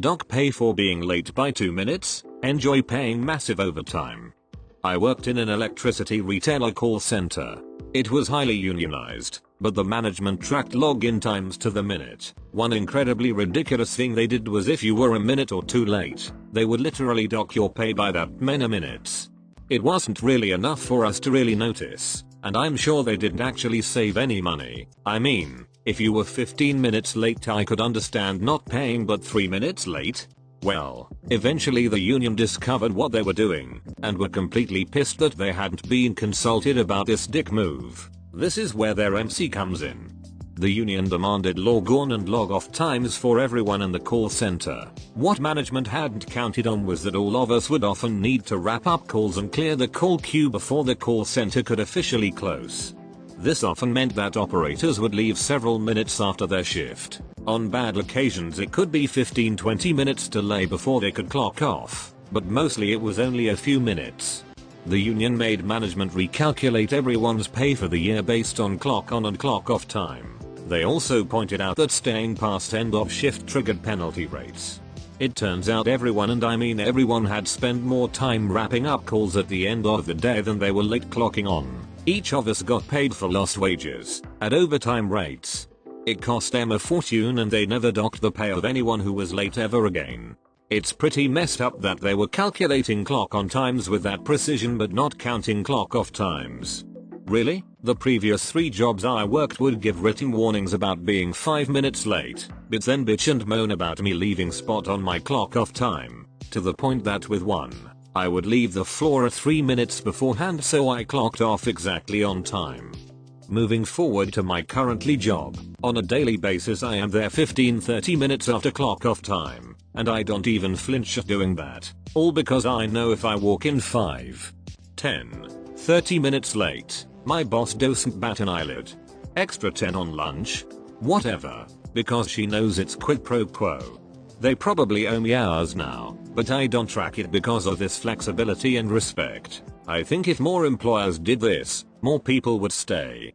Doc pay for being late by 2 minutes, enjoy paying massive overtime. I worked in an electricity retailer call center. It was highly unionized, but the management tracked login times to the minute. One incredibly ridiculous thing they did was if you were a minute or two late, they would literally dock your pay by that many minutes. It wasn't really enough for us to really notice, and I'm sure they didn't actually save any money. I mean, if you were 15 minutes late I could understand not paying, but 3 minutes late? Well, eventually the union discovered what they were doing, and were completely pissed that they hadn't been consulted about this dick move. This is where their MC comes in. The union demanded log on and log off times for everyone in the call center. What management hadn't counted on was that all of us would often need to wrap up calls and clear the call queue before the call center could officially close. This often meant that operators would leave several minutes after their shift. On bad occasions it could be 15-20 minutes delay before they could clock off, but mostly it was only a few minutes. The union made management recalculate everyone's pay for the year based on clock on and clock off time. They also pointed out that staying past end of shift triggered penalty rates. It turns out everyone, and I mean everyone, had spent more time wrapping up calls at the end of the day than they were late clocking on. Each of us got paid for lost wages, at overtime rates. It cost them a fortune, and they never docked the pay of anyone who was late ever again. It's pretty messed up that they were calculating clock on times with that precision but not counting clock off times. Really? The previous 3 jobs I worked would give written warnings about being 5 minutes late, but then bitch and moan about me leaving spot on my clock off time, to the point that with one, I would leave the floor 3 minutes beforehand so I clocked off exactly on time. Moving forward to my currently job, on a daily basis I am there 15-30 minutes after clock off time, and I don't even flinch at doing that, all because I know if I walk in 5, 10, 30 minutes late, my boss doesn't bat an eyelid. Extra 10 on lunch? Whatever, because she knows it's quid pro quo. They probably owe me hours now, but I don't track it because of this flexibility and respect. I think if more employers did this, more people would stay.